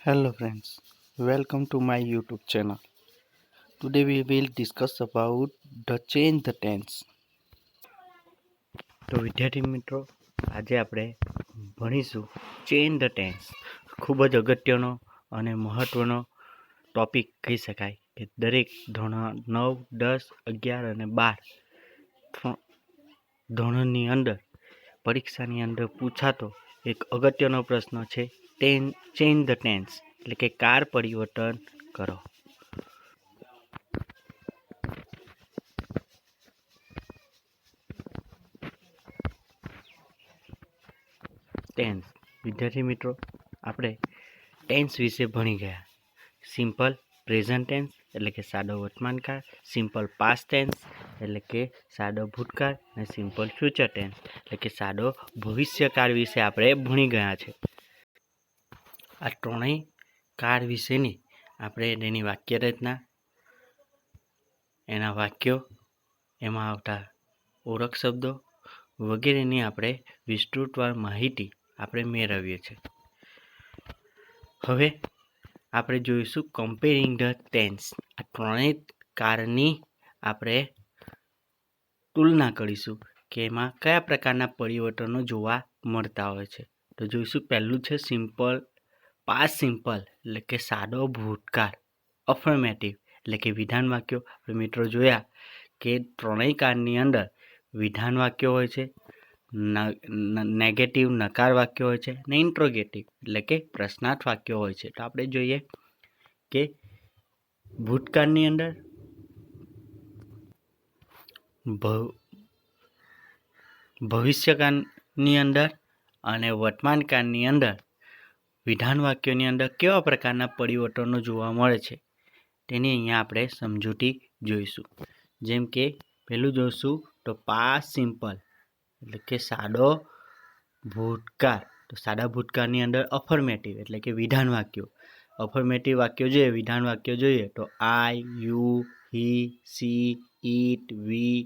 Hello friends, welcome to my YouTube channel. Today we will discuss about the change the tense. તો વિદ્યાર્થી મિત્રો, આજે આપણે ભણીશું change the tense. ખૂબ જ અગત્યનો અને મહત્વનો ટોપિક કહી શકાય કે દરેક ધોરણ 9, 10, 11 અને 12 ધોરણની અંદર પરીક્ષાની અંદર પૂછાતો એક અગત્યનો પ્રશ્ન છે ચેન્જ ધ ટેન્સ, એટલે કે કાર પરિવર્તન કરો. ટેન્સ. વિદ્યાર્થી મિત્રો, આપણે ટેન્સ વિશે ભણી ગયા. સિમ્પલ પ્રેઝન્ટ ટેન્સ એટલે કે સાદો વર્તમાનકાળ, સિમ્પલ પાસ્ટ ટેન્સ એટલે કે સાદો ભૂતકાળ અને સિમ્પલ ફ્યુચર ટેન્સ એટલે કે સાદો ભવિષ્યકાળ વિશે આપણે ભણી ગયા છે. આ ત્રણેય કાળ વિશેની આપણે તેની વાક્ય રચના, એના વાક્યો, એમાં આવતા ઓળખ શબ્દો વગેરેની આપણે વિસ્તૃતવાર માહિતી આપણે મેળવીએ છીએ. હવે આપણે જોઈશું કમ્પેરિંગ ધ ટેન્સ. આ ત્રણેય કાળની આપણે તુલના કરીશું કે એમાં કયા પ્રકારના પરિવર્તનો જોવા મળતા હોય છે. તો જોઈશું પહેલું છે સિમ્પલ પાસ્ટ સિમ્પલ એટલે કે સાદો ભૂતકાળ. અફર્મેટિવ એટલે કે વિધાન વાક્યો. આપણે મિત્રો જોયા કે ત્રણેય કાળની અંદર વિધાન વાક્યો હોય છે, નેગેટિવ નકાર વાક્યો હોય છે ને ઇન્ટ્રોગેટિવ એટલે કે પ્રશ્નાર્થ વાક્યો હોય છે. તો આપણે જોઈએ કે ભૂતકાળની અંદર ભવિષ્યકાળની અંદર અને વર્તમાનકાળની અંદર વિધાન વાક્યોની અંદર કેવા પ્રકારના પરિવર્તનો જોવા મળે છે તેની અહીંયા આપણે સમજૂતી જોઈશું. જેમ કે પહેલું જોઈશું તો પાસ્ટ સિમ્પલ એટલે કે સાદો ભૂતકાળ. તો સાદા ભૂતકાળની અંદર અફર્મેટિવ એટલે કે વિધાન વાક્યો. અફર્મેટિવ વાક્યો જોઈએ, વિધાન વાક્યો જોઈએ તો I, you, he, she, it, we,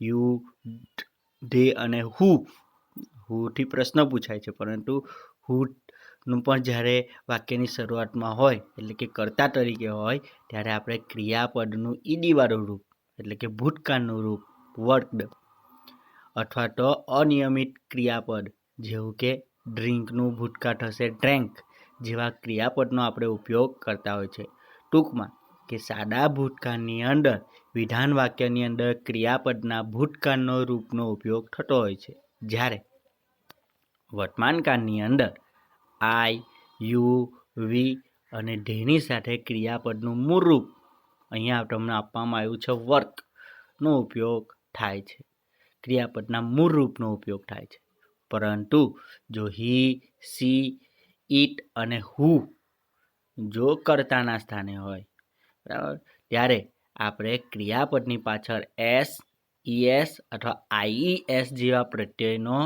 you, they અને હુથી પ્રશ્ન પૂછાય છે, પરંતુ હુનું પણ જ્યારે વાક્યની શરૂઆતમાં હોય એટલે કે કર્તા તરીકે હોય ત્યારે આપણે ક્રિયાપદનું ઈડીવાળું રૂપ એટલે કે ભૂતકાળનું રૂપ વર્કડ અથવા તો અનિયમિત ક્રિયાપદ જેવું કે ડ્રિંકનું ભૂતકાળ થશે ડ્રેન્ક જેવા ક્રિયાપદનો આપણે ઉપયોગ કરતા હોય છે. ટૂંકમાં કે સાદા ભૂતકાળની અંદર વિધાન વાક્યની અંદર ક્રિયાપદના ભૂતકાળનો રૂપનો ઉપયોગ થતો હોય છે, જ્યારે વર્તમાનકાળની અંદર આઈ, યુ, વી અને ધેની સાથે ક્રિયાપદનું મૂળ રૂપ અહીંયા તમને આપવામાં આવ્યું છે વર્કનો ઉપયોગ થાય છે. ક્રિયાપદના મૂળ રૂપનો ઉપયોગ થાય છે. પરંતુ જો હી, સી, ઇટ અને હુ જો કર્તાના સ્થાને હોય બરાબર, ત્યારે આપણે ક્રિયાપદની પાછળ એસ, ઈએસ અથવા આઈઈએસ જેવા પ્રત્યયનો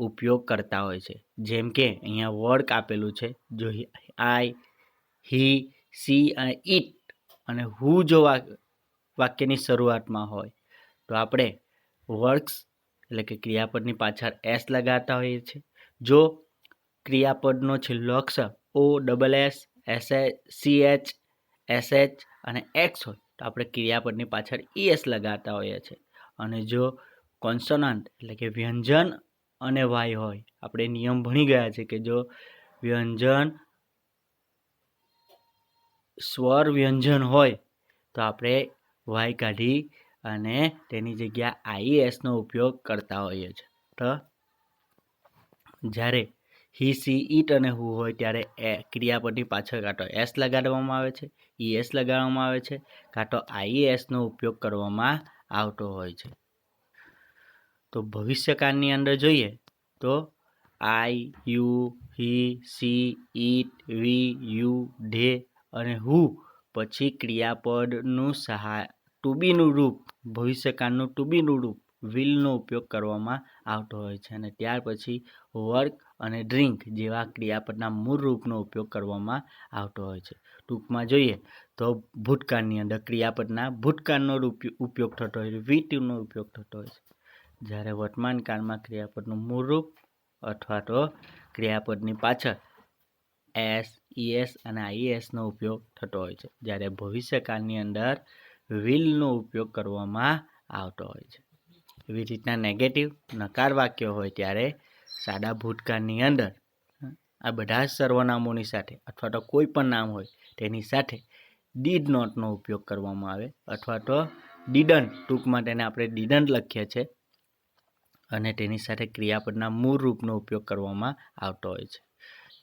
ઉપયોગ કરતા હોય છે. જેમ કે અહીંયા વર્ક આપેલું છે, જો આઈ, હી, સી અને ઇટ અને હુ જો વાક્યની શરૂઆતમાં હોય તો આપણે વર્ક્સ એટલે કે ક્રિયાપદની પાછળ એસ લગાડતા હોઈએ છીએ. જો ક્રિયાપદનો છેલ્લો અક્ષર ઓ, ડબલ એસ, CH, SH અને એક્સ હોય તો આપણે ક્રિયાપદની પાછળ ES લગાડતા હોઈએ છીએ. અને જો કોન્સોનન્ટ એટલે કે વ્યંજન અને વાય હોય, આપણે નિયમ ભણી ગયા છે કે જો વ્યંજન સ્વર વ્યંજન હોય તો આપણે વાય કાઢી અને તેની જગ્યા આઈએસનો ઉપયોગ કરતા હોઈએ છીએ. તો જ્યારે હી, સી, ઇટ અને હુ હોય ત્યારે ક્રિયાપદની પાછળ કાં તો એસ લગાડવામાં આવે છે, ઈએસ લગાડવામાં આવે છે, કાં તો આઈએસનો ઉપયોગ કરવામાં આવતો હોય છે. તો ભવિષ્યકાળની અંદર જોઈએ તો I, you, he, she, it, we, you, they અને હુ પછી ક્રિયાપદનું ટુ બીનું રૂપ, ભવિષ્યકાળનું ટુ બીનું રૂપ વિલનો ઉપયોગ કરવામાં આવતો હોય છે. અને ત્યાર પછી વર્ક અને ડ્રિંક જેવા ક્રિયાપદના મૂળ રૂપનો ઉપયોગ કરવામાં આવતો હોય છે. ટૂંકમાં જોઈએ તો ભૂતકાળની અંદર ક્રિયાપદના ભૂતકાળનો ઉપયોગ થતો હોય છે, વી2નો ઉપયોગ થતો હોય છે, જ્યારે વર્તમાન કાળમાં ક્રિયાપદનું મૂળ રૂપ અથવા તો ક્રિયાપદની પાછળ એસ, ઈએસ અને આઈએસનો ઉપયોગ થતો હોય છે. જ્યારે ભવિષ્યકાળની અંદર વિલનો ઉપયોગ કરવામાં આવતો હોય છે. એવી રીતના નેગેટિવ નકાર વાક્ય હોય ત્યારે સાદા ભૂતકાળની અંદર આ બધા જ સર્વનામોની સાથે અથવા તો કોઈ પણ નામ હોય તેની સાથે ડીડ નોટનો ઉપયોગ કરવામાં આવે અથવા તો ડીડન્ટ, ટૂંકમાં તેને આપણે ડીડન્ટ લખીએ છીએ, અને તેની સાથે ક્રિયાપદના મૂળ રૂપનો ઉપયોગ કરવામાં આવતો હોય છે.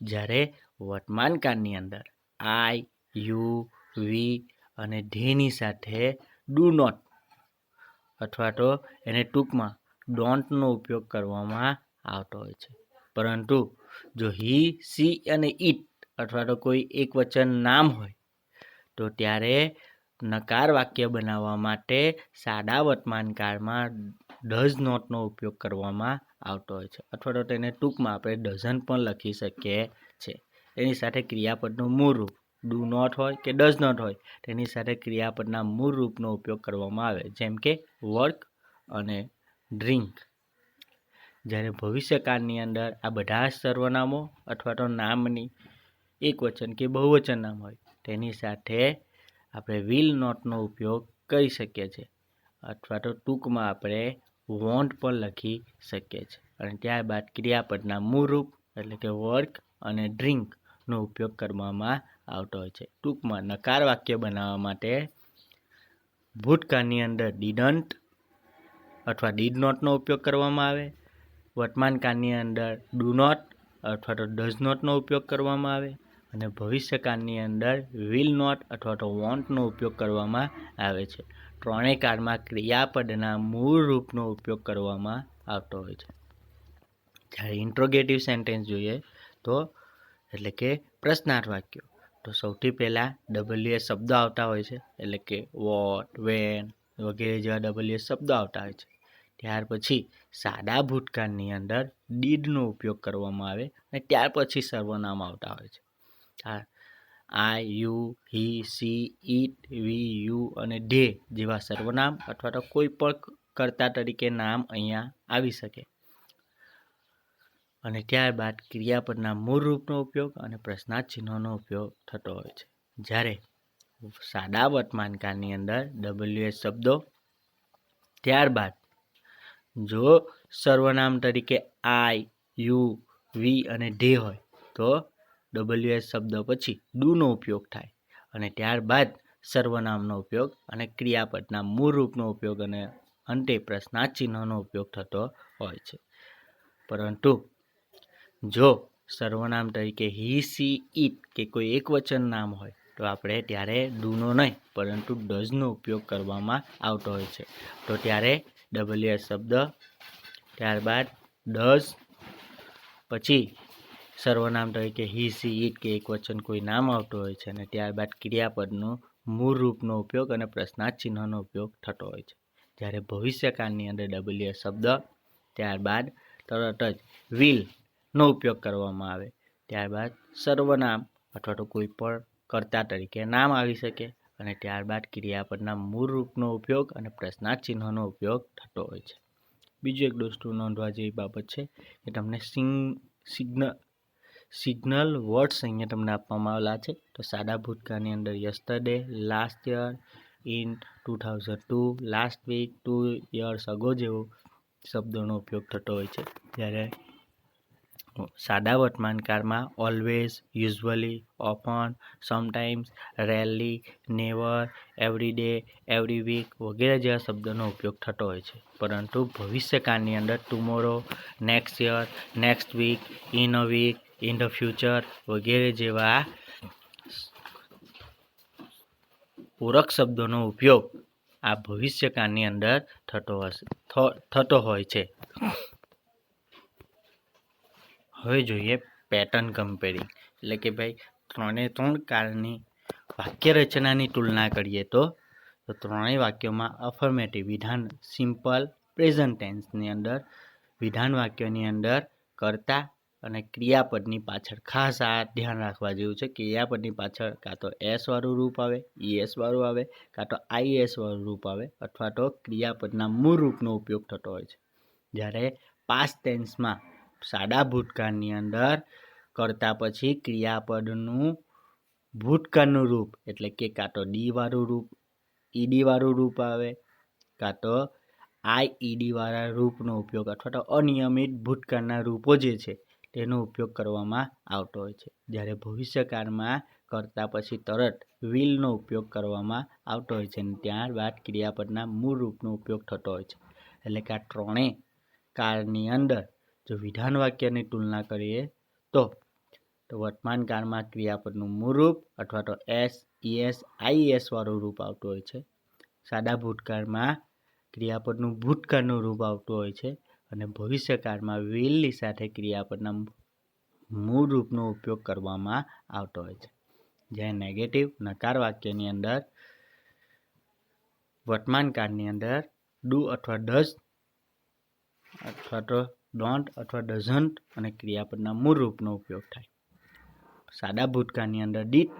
જ્યારે વર્તમાન કાળની અંદર આઈ, યુ, વી અને ધેયની સાથે ડુ નોટ અથવા તો એને ટૂંકમાં ડોન્ટનો ઉપયોગ કરવામાં આવતો હોય છે. પરંતુ જો હી, સી અને ઇટ અથવા તો કોઈ એક વચન નામ હોય તો ત્યારે નકાર વાક્ય બનાવવા માટે સાદા વર્તમાન કાળમાં ડઝ નોટનો ઉપયોગ કરવામાં આવતો હોય છે અથવા તો તેને ટૂંકમાં આપણે ડઝન્ટ પણ લખી શકીએ છીએ. એની સાથે ક્રિયાપદનું મૂળ રૂપ ડુ નોટ હોય કે ડઝ નોટ હોય તેની સાથે ક્રિયાપદના મૂળ રૂપનો ઉપયોગ કરવામાં આવે, જેમ કે વર્ક અને ડ્રિંક. જ્યારે ભવિષ્યકાળની અંદર આ બધા જ સર્વનામો અથવા તો નામની એક વચન કે બહુવચન નામ હોય તેની સાથે આપણે વિલ નોટનો ઉપયોગ કરી શકીએ છીએ અથવા તો ટૂંકમાં આપણે વોન્ટ પણ લખી શકીએ છીએ. અને ત્યારબાદ ક્રિયાપદના મૂળ રૂપ એટલે કે વર્ક અને ડ્રિંકનો ઉપયોગ કરવામાં આવતો હોય છે. ટૂંકમાં નકાર વાક્ય બનાવવા માટે ભૂતકાળની અંદર ડીડન્ટ અથવા ડીડ નોટનો ઉપયોગ કરવામાં આવે, વર્તમાન કાળની અંદર ડુ નોટ અથવા તો ડઝ નોટનો ઉપયોગ કરવામાં આવે અને ભવિષ્યકાળની અંદર વિલ નોટ અથવા તો વોન્ટનો ઉપયોગ કરવામાં આવે છે. ત્રણેય કાળમાં ક્રિયાપદના મૂળ રૂપનો ઉપયોગ કરવામાં આવતો હોય છે. જ્યારે ઇન્ટ્રોગેટિવ સેન્ટેન્સ જોઈએ તો એટલે કે પ્રશ્નાર્થ વાક્યો, તો સૌથી પહેલાં WH શબ્દો આવતા હોય છે, એટલે કે વોટ, વેન વગેરે જેવા WH શબ્દો આવતા હોય છે. ત્યાર પછી સાદા ભૂતકાળની અંદર ડીડનો ઉપયોગ કરવામાં આવે અને ત્યાર પછી સર્વનામ આવતા હોય છે. I, you, he, she, it, we, you અને ધે જેવા સર્વનામ અથવા તો કોઈ પણ કર્તા તરીકે નામ અહીંયા આવી શકે. અને ત્યારબાદ ક્રિયાપદના મૂળ રૂપનો ઉપયોગ અને પ્રશ્નાર્થ ચિહ્નનો ઉપયોગ થતો હોય છે. જ્યારે સાદા વર્તમાન કાળની અંદર WH શબ્દો, ત્યારબાદ જો સર્વનામ તરીકે આઈ, યુ, વી અને ધે હોય તો WH શબ્દ પછી ડુનો ઉપયોગ થાય અને ત્યારબાદ સર્વનામનો ઉપયોગ અને ક્રિયાપદના મૂળ રૂપનો ઉપયોગ અને અંતે પ્રશ્નાર્થ ચિહ્નનો ઉપયોગ થતો હોય છે. પરંતુ જો સર્વનામ તરીકે હી, સી, ઇટ કે કોઈ એક વચન નામ હોય તો આપણે ત્યારે ડુનો નહીં પરંતુ ડઝનો ઉપયોગ કરવામાં આવતો હોય છે. તો ત્યારે WH શબ્દ, ત્યારબાદ ડઝ, પછી સર્વનામ તરીકે હી, સી, ઇટ કે એક વચન કોઈ નામ આવતું હોય છે અને ત્યારબાદ ક્રિયાપદનો મૂળ રૂપનો ઉપયોગ અને પ્રશ્નાર્થ ચિહ્નનો ઉપયોગ થતો હોય છે. જ્યારે ભવિષ્યકાળની અંદર WH શબ્દ, ત્યારબાદ તરત જ વિલનો ઉપયોગ કરવામાં આવે, ત્યારબાદ સર્વનામ અથવા તો કોઈ પણ કર્તા તરીકે નામ આવી શકે અને ત્યારબાદ ક્રિયાપદના મૂળ રૂપનો ઉપયોગ અને પ્રશ્નાર્થ ચિહ્નનો ઉપયોગ થતો હોય છે. બીજું એક દોસ્તો નોંધવા જેવી બાબત છે કે તમને સિગ્નલ વર્ડ્સ અહીંયા તમને આપવામાં આવેલા છે. તો સાદા ભૂતકાળની અંદર yesterday, last year, in 2002, last week, 2 years ago જેવો શબ્દોનો ઉપયોગ થતો હોય છે. જ્યારે સાદા વર્તમાન કાળમાં always, usually, often, sometimes, rarely, never, every day, every week વગેરે જેવા શબ્દોનો ઉપયોગ થતો હોય છે. પરંતુ ભવિષ્યકાળની અંદર tomorrow, next year, next week, in a week, in the future વગેરે જેવા પૂરક શબ્દોનો ઉપયોગ આ ભવિષ્યકાળની અંદર થતો હોય છે. હવે જોઈએ પેટર્ન કમ્પેરિંગ, એટલે કે ભાઈ ત્રણ કાળની વાક્ય રચનાની તુલના કરીએ તો ત્રણેય વાક્યોમાં અફર્મેટિવ વિધાન, સિમ્પલ પ્રેઝન્ટ ટેન્સની અંદર વિધાન વાક્યોની અંદર કર્તા અને ક્રિયાપદની પાછળ ખાસ આ ધ્યાન રાખવા જેવું છે. ક્રિયાપદની પાછળ કાં તો એસ વાળું રૂપ આવે, ઈએસ વાળું આવે, કાં તો આઈએસ વાળું રૂપ આવે અથવા તો ક્રિયાપદના મૂળ રૂપનો ઉપયોગ થતો હોય છે. જ્યારે પાસ્ટ ટેન્સમાં સાદા ભૂતકાળની અંદર કર્તા પછી ક્રિયાપદનું ભૂતકાળનું રૂપ એટલે કે કાં તો ડી વાળું રૂપ ઈડી વાળું રૂપ આવે, કાં તો આઈઈડી વાળા રૂપનો ઉપયોગ અથવા તો અનિયમિત ભૂતકાળના રૂપો જે છે તેનો ઉપયોગ કરવામાં આવતો હોય છે. જ્યારે ભવિષ્યકાળમાં કરતા પછી તરત વિલનો ઉપયોગ કરવામાં આવતો હોય છે અને ત્યારબાદ ક્રિયાપદના મૂળ રૂપનો ઉપયોગ થતો હોય છે. એટલે કે આ ત્રણેય કાળની અંદર જો વિધાન વાક્યની તુલના કરીએ તો વર્તમાન કાળમાં ક્રિયાપદનું મૂળ રૂપ અથવા તો એસ, ઈએસ, આઈએસ વાળું રૂપ આવતું હોય છે. સાદા ભૂતકાળમાં ક્રિયાપદનું ભૂતકાળનું રૂપ આવતું હોય છે અને ભવિષ્યકાળમાં વિલની સાથે ક્રિયાપદના મૂળ રૂપનો ઉપયોગ કરવામાં આવતો હોય છે. જ્યારે નેગેટિવ નકાર વાક્યની અંદર વર્તમાન કાળની અંદર ડુ અથવા ડઝ અથવા તો ડોન્ટ અથવા ડઝન્ટ અને ક્રિયાપદના મૂળ રૂપનો ઉપયોગ થાય. સાદા ભૂતકાળની અંદર ડીડ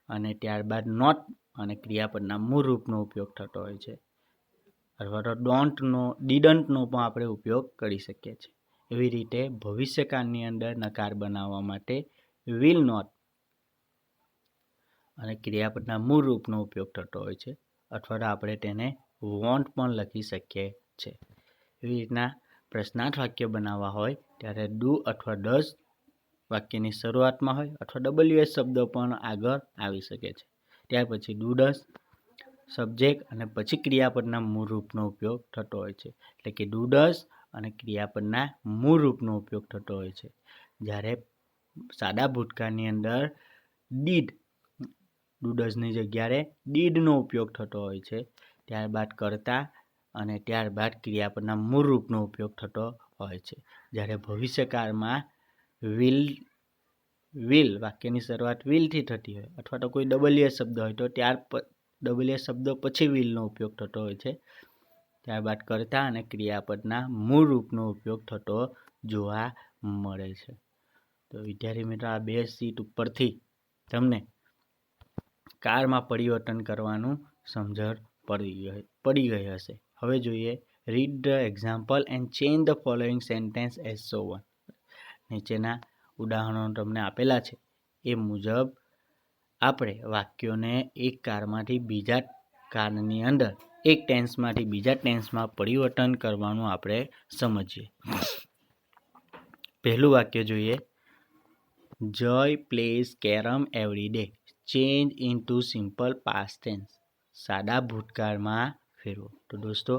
અને ત્યારબાદ નોટ અને ક્રિયાપદના મૂળ રૂપનો ઉપયોગ થતો હોય છે. અથવા તો ડોન્ટનો ડીડન્ટનો પણ આપણે ઉપયોગ કરી શકીએ છીએ. એવી રીતે ભવિષ્યકાળની અંદર નકાર બનાવવા માટે વિલ નોટ અને ક્રિયાપદના મૂળ રૂપનો ઉપયોગ થતો હોય છે. અથવા તો આપણે તેને વોન્ટ પણ લખી શકીએ છીએ. એવી રીતના પ્રશ્નાર્થ વાક્ય બનાવવા હોય ત્યારે ડુ અથવા ડઝ વાક્યની શરૂઆતમાં હોય અથવા ડબલ્યુએસ શબ્દો પણ આગળ આવી શકે છે. ત્યાર પછી ડુ ડઝ સબ્જેક્ટ અને પછી ક્રિયાપદના મૂળ રૂપનો ઉપયોગ થતો હોય છે. એટલે કે ડુ ડઝ અને ક્રિયાપદના મૂળ રૂપનો ઉપયોગ થતો હોય છે. જ્યારે સાદા ભૂતકાળની અંદર ડીડ ડુ ડઝની જગ્યાએ ડીડનો ઉપયોગ થતો હોય છે. ત્યારબાદ કરતા અને ત્યારબાદ ક્રિયાપદના મૂળ રૂપનો ઉપયોગ થતો હોય છે. જ્યારે ભવિષ્યકાળમાં વિલ વાક્યની શરૂઆત વિલથી થતી હોય અથવા તો કોઈ ડબલ્યુએસ શબ્દ હોય તો ડબલ્યુએસ શબ્દો પછી વિલનો ઉપયોગ થતો હોય છે. ત્યારબાદ કરતા અને ક્રિયાપદના મૂળ રૂપનો ઉપયોગ થતો જોવા મળે છે. તો વિદ્યાર્થી મિત્રો આ બે શીટ ઉપરથી તમને કાળમાં પરિવર્તન કરવાનું સમજણ પડી ગઈ હશે. હવે જોઈએ read the example and change the following sentence as shown. નીચેના ઉદાહરણો તમને આપેલા છે એ મુજબ આપણે વાક્યોને એક કાળમાંથી બીજા કાળની અંદર એક ટેન્સમાંથી બીજા ટેન્સમાં પરિવર્તન કરવાનું આપણે સમજીએ. પહેલું વાક્ય જોઈએ, Jay plays carrom every day. Change into simple past tense. સાદા ભૂતકાળમાં ફેરવો. તો દોસ્તો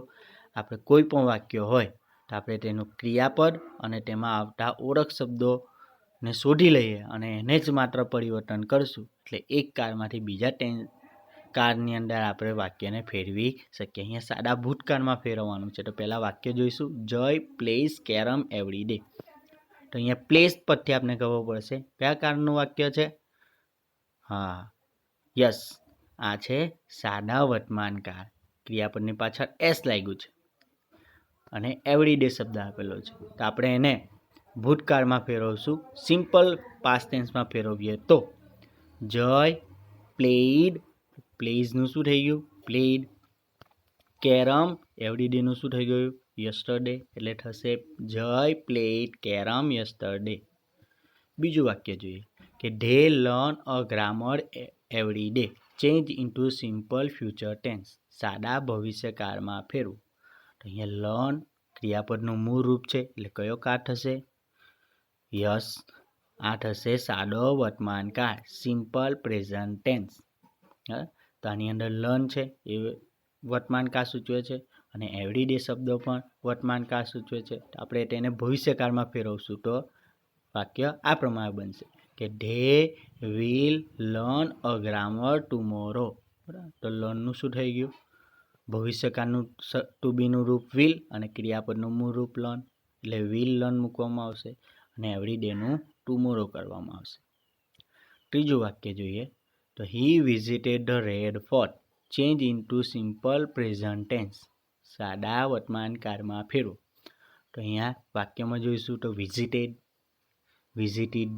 આપણે કોઈ પણ વાક્ય હોય તો આપણે તેનું ક્રિયાપદ અને તેમાં આવતા ઓળખ શબ્દોને શોધી લઈએ અને એને જ માત્ર પરિવર્તન કરશું એટલે એક કાળમાંથી બીજા કાળની અંદર આપણે વાક્યને ફેરવી શકીએ. અહીંયા સાદા ભૂતકાળમાં ફેરવવાનું છે. તો પહેલાં વાક્ય જોઈશું, જય પ્લેઝ કેરમ એવરી ડે. તો અહીંયા પ્લેસ પરથી આપણે ખબર પડશે કયા કાળનું વાક્ય છે. હા, યસ, આ છે સાદા વર્તમાન કાળ. ક્રિયાપદની પાછળ એસ લાગ્યું છે અને એવરી ડે શબ્દ આપેલો છે. તો આપણે એને ભૂતકાળમાં ફેરવશું. સિમ્પલ પાસ્ટ ટેન્સમાં ફેરવીએ તો જય પ્લેઇડ, પ્લેઝનું શું થઈ ગયું? પ્લેઇડ. કેરમ એવરી ડેનું શું થઈ ગયું? યસ્ટરડે. એટલે થશે જય પ્લેઇડ કેરમ યસ્ટરડે. બીજું વાક્ય જોઈએ કે they learn a grammar every day. Change into simple future tense. સાદા ભવિષ્યકાળમાં ફેરવું. તો અહીંયા લર્ન ક્રિયાપદનું મૂળ રૂપ છે એટલે કયો કાળ થશે? યસ, આ થશે સાદો વર્તમાન કાળ, સિમ્પલ પ્રેઝન્ટ ટેન્સ. તો આની અંદર લર્ન છે એ વર્તમાન કાળ સૂચવે છે અને એવરી ડે શબ્દો પણ વર્તમાન કાળ સૂચવે છે. આપણે તેને ભવિષ્યકાળમાં ફેરવશું તો વાક્ય આ પ્રમાણે બનશે કે they will learn a grammar tomorrow. બરાબર, તો લર્નનું શું થઈ ગયું? ભવિષ્યકાળનું ટુ બીનું રૂપ વિલ અને ક્રિયાપદનું મૂળ રૂપ લર્ન એટલે વિલ લર્ન મૂકવામાં આવશે અને એવરી ડેનું ટુમોરો કરવામાં આવશે. ત્રીજું વાક્ય જોઈએ તો he visited the Red Fort. Change into simple present tense. સાદા વર્તમાન કાળમાં ફેરવો. તો અહીંયા વાક્યમાં જોઈશું તો વિઝિટેડ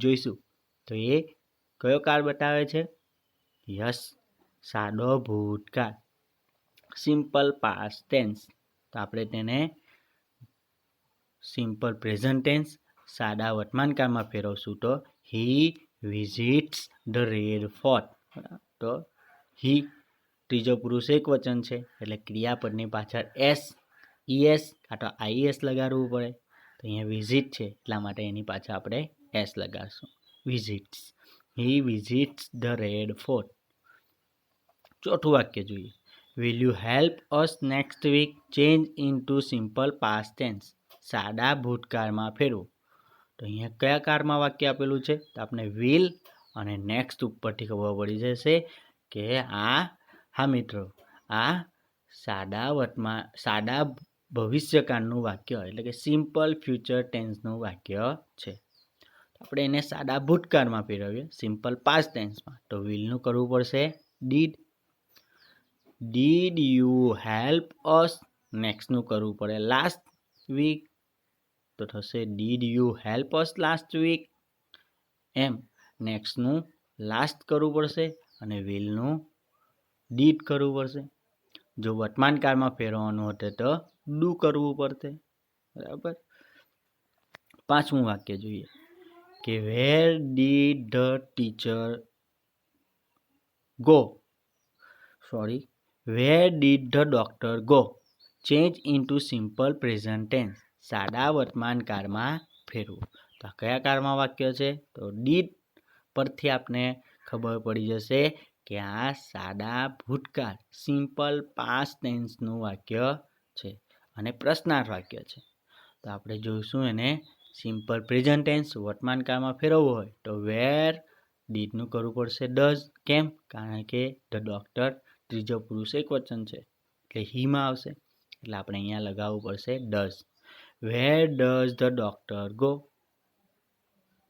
જોઈશું તો એ કયો કાળ બતાવે છે? યસ, સાદો ભૂતકાળ, સિમ્પલ પાસ્ટ ટેન્સ. તો આપણે તેને સિમ્પલ પ્રેઝન્ટ ટેન્સ સાદા વર્તમાન કાળમાં ફેરવશું તો હી વિઝિટ્સ ધ રેડ ફોર્ટ. તો હી ત્રીજો પુરુષ એક વચન છે એટલે ક્રિયાપદની પાછળ ES કાં તો IES લગાડવું પડે. તો અહીંયા વિઝિટ છે એટલા માટે એની પાછળ આપણે S લગાડશું. Visits. He visits the Red Fort. ચોથું વાક્ય જોઈએ. Will you help us next week change into simple past tense. સાદા ભૂતકાળમાં ફેરવો. તો અહીંયા કયા કાળમાં વાક્ય આપેલું છે? તો આપણે વિલ અને નેક્સ્ટ ઉપરથી ખબર પડી જશે કે હા મિત્રો, આ સાદા ભવિષ્યકાળનું વાક્ય એટલે કે સિમ્પલ ફ્યુચર ટેન્સનું વાક્ય છે. આપણે એને સાદા ભૂતકાળમાં ફેરવીએ સિમ્પલ પાસ્ટ ટેન્સમાં. તો વિલનું કરવું પડશે ડીડ યુ હેલ્પ અસ. નેક્સ્ટનું કરવું પડે લાસ્ટ વીક. તો થશે did you help us last week. એમ નેક્સ્ટનું લાસ્ટ કરવું પડશે અને વિલનું ડીડ કરવું પડશે. જો વર્તમાન કાળમાં ફેરવવાનું હતું તો ડુ કરવું પડશે. બરાબર. પાંચમું વાક્ય જોઈએ કે where did the teacher go. Where did the doctor go. Change into simple present tense. સાદા વર્તમાન કાળમાં ફેરવું. તો કયા કાળમાં વાક્ય છે? તો ડીડ પરથી આપણે ખબર પડી જશે કે આ સાદા ભૂતકાળ સિમ્પલ પાસ્ટ ટેન્સનું વાક્ય છે અને પ્રશ્નાર્થ વાક્ય છે. તો આપણે જોઈશું એને સિમ્પલ પ્રેઝન્ટ ટેન્સ વર્તમાન કાળમાં ફેરવવું હોય તો વેર ડીડનું કરવું પડશે ડઝ. કેમ? કારણ કે ધ ડોક્ટર ત્રીજો પુરુષ એક વચન છે એટલે હીમાં આવશે એટલે આપણે અહીંયા લગાવવું પડશે does. Where does the doctor go.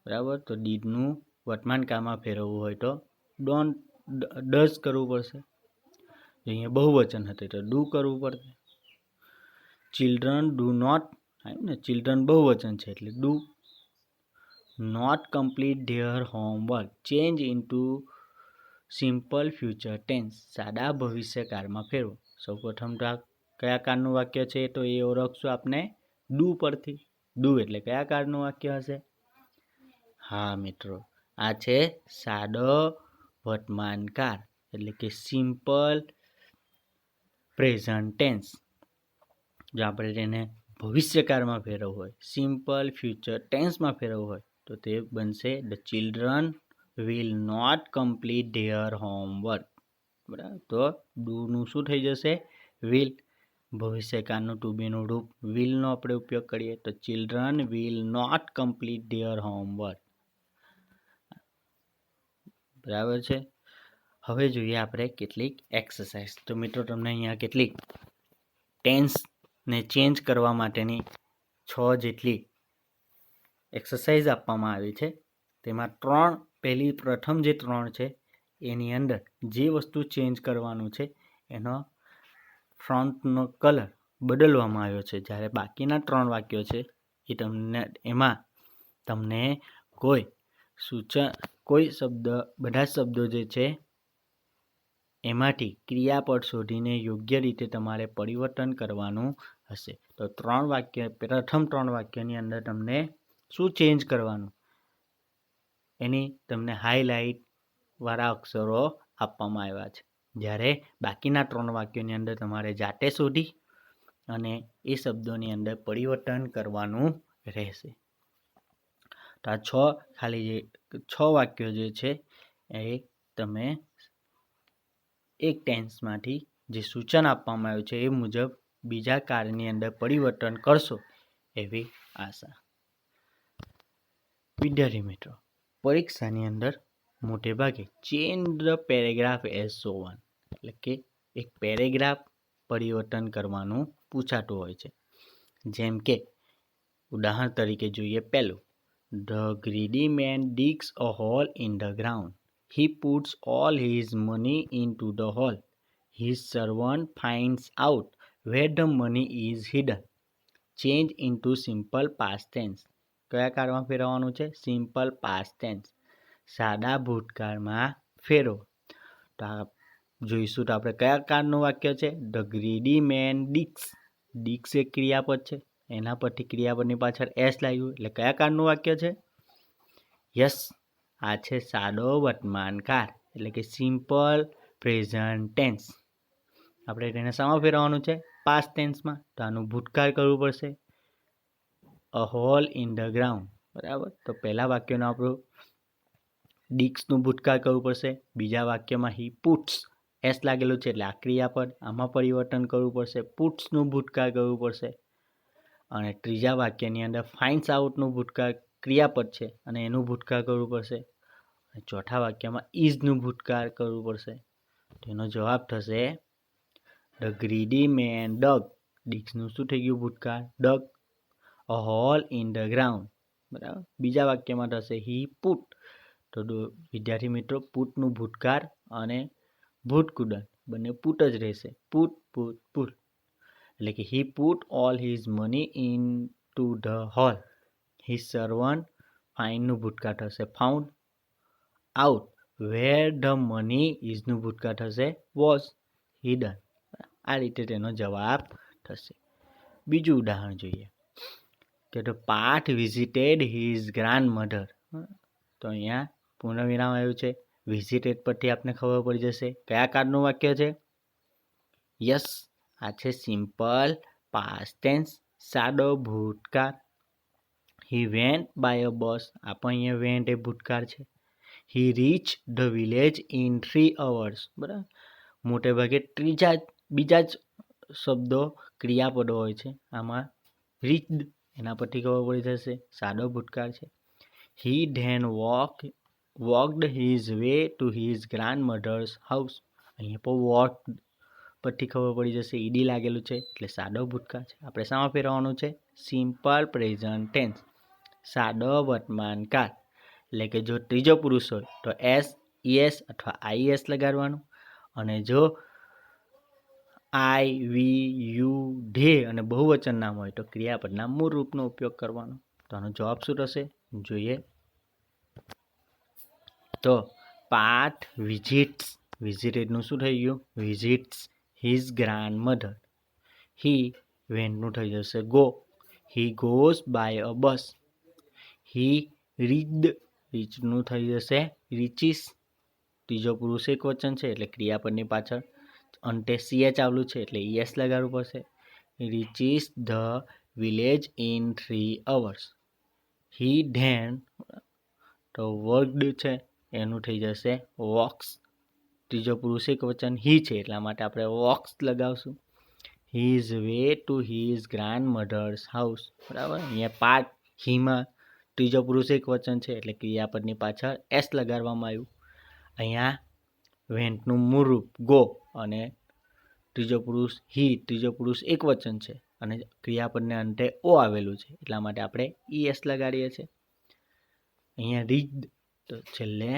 બરાબર. તો ડીડનું વર્તમાન કાળમાં ફેરવવું હોય તો ડઝ કરવું પડશે. અહીંયા બહુવચન હતું તો ડુ કરવું પડશે. Children do not. ચિલ્ડ્રન બહુવચન છે એટલે do not complete their homework. Change into simple future tense. સાદા ભવિષ્યકાળમાં ફેરવો. સૌપ્રથમ તો કયા કાળનું વાક્ય છે તો એ ઓળખશું આપણે ડુ પરથી. ડુ એટલે કયા કાળનું વાક્ય હશે? હા મિત્રો, આ છે સાદો વર્તમાન કાળ એટલે કે સિમ્પલ પ્રેઝન્ટ ટેન્સ. જો આપણે તેને ભવિષ્યકાળમાં ફેરવવું હોય સિમ્પલ ફ્યુચર ટેન્સમાં ફેરવવું હોય તો તે બનશે the children will not complete their homework. બરાબર. તો ડુનું શું થઈ જશે? વિલ. ભવિષ્યકાળનું ટુ બીનું રૂપ વિલનો આપણે ઉપયોગ કરીએ તો children will not complete their homework. બરાબર છે. હવે જોઈએ આપણે કેટલીક એક્સરસાઇઝ. તો મિત્રો તમને અહીંયા કેટલીક ટેન્સને ચેન્જ કરવા માટેની 6 જેટલી એક્સરસાઇઝ આપવામાં આવી છે. તેમાં પ્રથમ જે 3 છે એની અંદર જે વસ્તુ ચેન્જ કરવાનું છે એનો ફ્રન્ટનો કલર બદલવામાં આવ્યો છે. જ્યારે બાકીના 3 વાક્યો છે એ એમાં તમને કોઈ શબ્દ બધા શબ્દો જે છે એમાંથી ક્રિયાપદ શોધીને યોગ્ય રીતે તમારે પરિવર્તન કરવાનું હશે. તો પ્રથમ 3 વાક્યની અંદર તમને શું ચેન્જ કરવાનું એની તમને હાઇલાઇટ વાળા અક્ષરો આપવામાં આવ્યા છે. જ્યારે બાકીના 3 વાક્યોની અંદર તમારે જાતે શોધી અને એ શબ્દોની અંદર પરિવર્તન કરવાનું રહેશે. તો આ 6 વાક્યો જે છે એ તમે એક ટેન્સમાંથી જે સૂચન આપવામાં આવ્યું છે એ મુજબ બીજા કાળની અંદર પરિવર્તન કરશો એવી આશા. વિદ્યાર્થી મિત્રો, પરીક્ષાની અંદર મોટે ભાગે change the paragraph as Shovon એટલે કે એક પેરેગ્રાફ પરિવર્તન કરવાનું પૂછાતું હોય છે. જેમ કે ઉદાહરણ તરીકે જોઈએ પહેલું, the greedy man digs a hole in the ground. He puts all his money into the hole. His servant finds out where the money is hidden. Change into simple past tense. કયા કાળમાં ફેરવવાનું છે? Simple past tense. સાદા ભૂતકાળમાં ફેરવો. તો જોઈશું તો આપણે કયા કાળનું વાક્ય છે? The greedy man digs. digs એક ક્રિયાપદ છે એના પરથી ક્રિયાપદની પાછળ એસ લાગ્યું એટલે કયા કાળનું વાક્ય છે? યસ, આ છે સાદો વર્તમાનકાળ એટલે કે સિમ્પલ પ્રેઝન્ટ ટેન્સ. આપણે તેને શામાં ફેરવવાનું છે? પાસ્ટ ટેન્સમાં. તો આનું ભૂતકાળ કરવું પડશે. અ હોલ ઇન ધ ગ્રાઉન્ડ, બરાબર. તો પહેલા વાક્યનું આપણું ડિક્સનું ભૂતકાળ કરવું પડશે. બીજા વાક્યમાં હી પુટ્સ, એસ લાગેલું છે એટલે આ ક્રિયાપદ, આમાં પરિવર્તન કરવું પડશે. પુટ્સનું ભૂતકાળ કરવું પડશે. અને ત્રીજા વાક્યની અંદર ફાઇન્ડ્સ આઉટનું ભૂતકાળ ક્રિયાપદ છે અને એનું ભૂતકાળ કરવું પડશે. અને ચોથા વાક્યમાં ઇઝનું ભૂતકાળ કરવું પડશે. તેનો જવાબ થશે ધ ગ્રીડી મેન ડગ. ડિક્સનું શું થઈ ગયું ભૂતકાળ? ડગ. અ હોલ ઇન ધ ગ્રાઉન્ડ, બરાબર. બીજા વાક્યમાં થશે હી પુટ. તો વિદ્યાર્થી મિત્રો, પુટનું ભૂતકાળ અને ભૂતકુદન બંને પુટ જ રહેશે. પુટ પુટ પુટ એટલે કે he put all his money into the hole. His servant, ફાઇનનું ભૂતકાળ થશે found. Out, where the money ઇઝનું ભૂતકાળ થશે વોઝ હિડન. આ રીતે તેનો જવાબ થશે. બીજું ઉદાહરણ જોઈએ કે the Parth visited his grand mother. તો અહીંયા પૂર્ણવિરામ આવ્યું છે. વિઝિટેડ પરથી આપણે ખબર પડી જશે કયા કાળનું વાક્ય છે. યસ, આ છે સિમ્પલ પાસ્ટ ટેન્સ, સાદો ભૂતકાળ. હી વેન્ટ બાય અ બસ, આ પણ અહીંયા વેન્ટ એ ભૂતકાળ છે. He reach the village in 3 hours, બરાબર. મોટે ભાગે બીજા જ શબ્દો ક્રિયાપદો હોય છે. આમાં રીચડ એના પરથી ખબર પડી જશે સાદો ભૂતકાળ છે. He then walked his way to his grand mother's house. અહીંયા પણ વોક પરથી ખબર પડી જશે ઈડી લાગેલું છે એટલે સાદો ભૂતકાળ છે. આપણે શામાં ફેરવવાનું છે? સિમ્પલ પ્રેઝન્ટ ટેન્સ, સાદો વર્તમાનકાળ. એટલે કે જો ત્રીજો પુરુષ હોય તો એસ, ઈએસ અથવા આઈએસ લગાડવાનું. અને જો આઈ, વી, યુ, ધે અને બહુવચન નામ હોય તો ક્રિયાપદના મૂળ રૂપનો ઉપયોગ કરવાનો. તો આનો જવાબ શું થશે જોઈએ. તો પાર્થ વિઝિટ્સ, વિઝિટેડનું શું થઈ ગયું? Visits his grand mother. He વેન્ટનું થઈ જશે go. He goes by a bus. He reached, રીચનું થઈ જશે રીચીસ. ત્રીજો પુરુષ એક વચન છે એટલે ક્રિયાપદની પાછળ અંતે સીએચ આવેલું છે એટલે ઈએસ લગાડવું પડશે. Reaches the village in 3 hours. He then, તો વર્કડ છે એનું થઈ જશે વોક્સ. ત્રીજો પુરુષ એક વચન હી છે એટલા માટે આપણે વોક્સ લગાવશું. His way to his grand mother's house, બરાબર. અહીંયા પાર્ટ હીમાં ત્રીજો પુરુષ એક વચન છે એટલે ક્રિયાપદની પાછળ એસ લગાડવામાં આવ્યું. અહીંયા વેન્ટનું મૂળ રૂપ ગો અને ત્રીજો પુરુષ એક વચન છે અને ક્રિયાપદને અંતે ઓ આવેલું છે એટલા માટે આપણે ઈએસ લગાડીએ છીએ. અહીંયા રીડ, તો છેલ્લે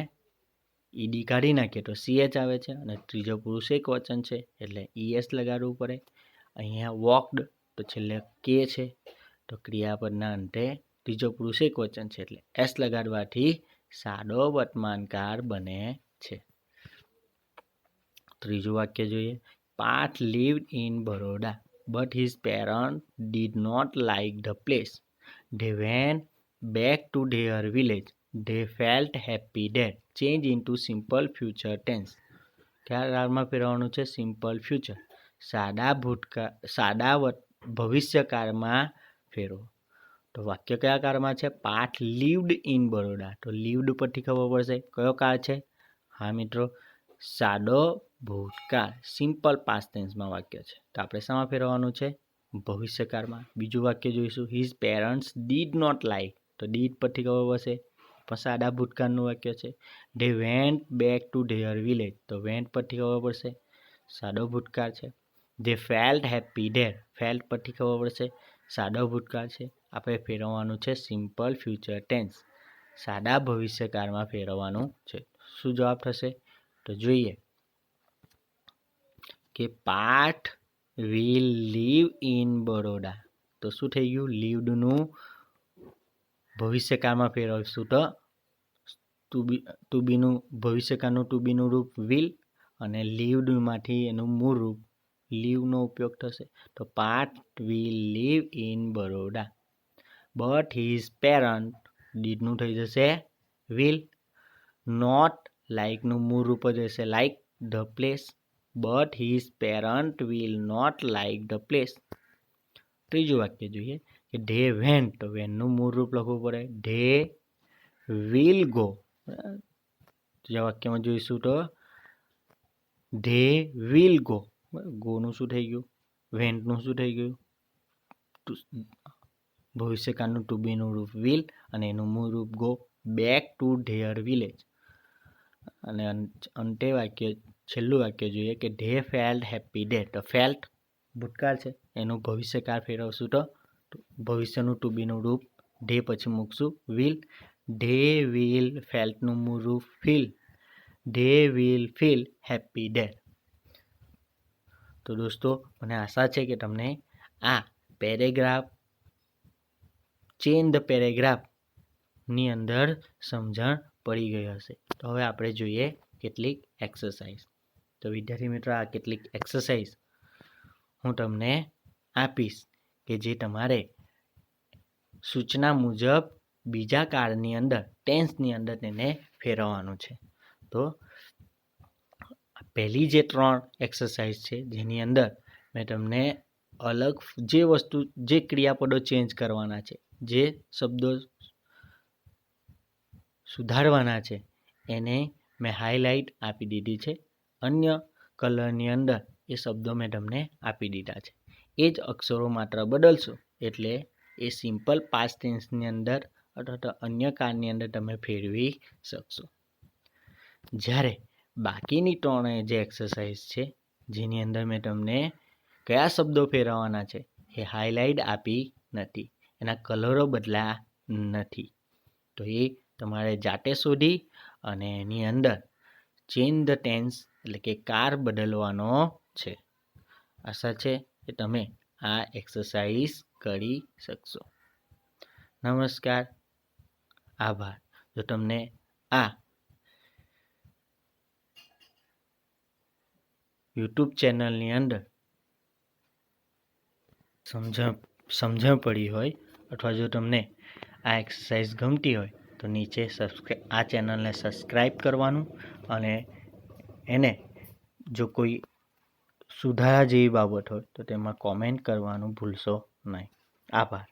ઈડી કાઢી નાખીએ તો સીએચ આવે છે અને ત્રીજો પુરુષ એક વચન છે એટલે ઈએસ લગાડવું પડે. અહીંયા વોકડ, તો છેલ્લે કે છે તો ક્રિયાપદના અંતે ત્રીજો પુરુષ એક વચન છે એટલે એસ લગાડવાથી સાદો વર્તમાનકાળ બને છે. ત્રીજું વાક્ય જોઈએ. Parth lived in Baroda but his parents did not like the place. They went back to their village. They felt happy that. Change into simple future tense. કયા કાળમાં ફેરવવાનું છે? સિમ્પલ ફ્યુચર, સાદા ભવિષ્યકાળમાં ફેરવો. તો વાક્ય કયા કાળમાં છે? Parth lived in Baroda. તો lived પરથી ખબર પડશે કયો કાળ છે. હા મિત્રો, સાદો ભૂતકાળ, સિમ્પલ પાસ્ટ ટેન્સમાં વાક્ય છે. તો આપણે શામાં ફેરવવાનું છે? ભવિષ્યકાળમાં. બીજું વાક્ય જોઈશું. His parents did not like, તો ડીડ પરથી ખબર પડશે પણ સાદા ભૂતકાળનું વાક્ય છે. They went back to their village, તો વેન્ટ પરથી ખબર પડશે સાદો ભૂતકાળ છે. They felt happy there, felt પરથી ખબર પડશે સાદો ભૂતકાળ છે. આપણે ફેરવવાનું છે સિમ્પલ ફ્યુચર ટેન્સ, સાદા ભવિષ્યકાળમાં ફેરવવાનું છે. શું જવાબ થશે તો જોઈએ કે Parth will live in Baroda. તો શું થઈ ગયું? લીવડનું ભવિષ્યકાળમાં ફેરવશું તો ટુ બીનું ભવિષ્યકાળનું ટુ બીનું રૂપ વિલ અને લીવડમાંથી એનું મૂળ રૂપ લીવનો ઉપયોગ થશે. તો Parth will live in Baroda but his parent, ડીડનું થઈ જશે વિલ નોટ લાઇકનું મૂળ રૂપ જ રહેશે like the place, but his parent will not like the place. ત્રીજું વાક્ય જોઈએ કે ધે વેન્ટ, તો વેનનું મૂળ રૂપ લખવું પડે ધે વિલ ગો. ત્રીજા વાક્યમાં જોઈશું તો ધે વિલ ગો. ગોનું શું થઈ ગયું, વેન્ટનું શું થઈ ગયું, ભવિષ્યકાળનું ટુ બીનું રૂપ વિલ અને એનું મૂળ રૂપ go back to their village. અને અંતે વાક્ય છેલ્લું વાક્ય જોઈએ કે ધે ફેલ્ટ હેપી ડે. તો ફેલ્ટ ભૂતકાળ છે, એનું ભવિષ્યકાળ ફેરવશું તો ભવિષ્યનું ટુ બીનું રૂપ ધે પછી મૂકશું વિલ. ધે વિલ ફેલ્ટનું મૂળ રૂપ feel, they will feel happy day. તો દોસ્તો મને આશા છે કે તમને આ પેરેગ્રાફ ચેન્જ ધ પેરેગ્રાફની અંદર સમજણ પડી ગઈ હશે. તો હવે આપણે જોઈએ કેટલીક એક્સરસાઇઝ. તો વિદ્યાર્થી મિત્રો આ કેટલીક એક્સરસાઇઝ હું તમને આપીશ કે જે તમારે સૂચના મુજબ બીજા કાળની અંદર ટેન્સની અંદર તેને ફેરવવાનું છે. તો પહેલી જે 3 એક્સરસાઇઝ છે જેની અંદર મેં તમને અલગ જે વસ્તુ જે ક્રિયાપદો ચેન્જ કરવાના છે, જે શબ્દો સુધારવાના છે એને મેં હાઇલાઇટ આપી દીધી છે. અન્ય કલરની અંદર એ શબ્દો મેં તમને આપી દીધા છે. એ જ અક્ષરો માત્ર બદલશો એટલે એ સિમ્પલ પાસ્ટ ટેન્સની અંદર અથવા તો અન્ય કાળની અંદર તમે ફેરવી શકશો. જ્યારે બાકીની 3 જે એક્સરસાઇઝ છે જેની અંદર મેં તમને કયા શબ્દો ફેરવવાના છે એ હાઇલાઇટ આપી નથી, એના કલરો બદલ્યા નથી. તો એ તમારે જાતે શોધી અને એની અંદર ચેન્જ ધ ટેન્સ એટલે કે કાર બદલવાનો છે. આશા છે કે તમે આ એક્સરસાઇઝ કરી શકશો. નમસ્કાર, આભાર. જો તમને આ યુટ્યુબ ચેનલની અંદર સમજણ પડી હોય અથવા જો તમને આ એક્સરસાઇઝ ગમતી હોય તો નીચે આ ચેનલને સબસ્ક્રાઈબ કરવાનું અને એને જો કોઈ સુધારા જેવી બાબત હોય તો તેમાં કોમેન્ટ કરવાનું ભૂલશો નહીં. આભાર.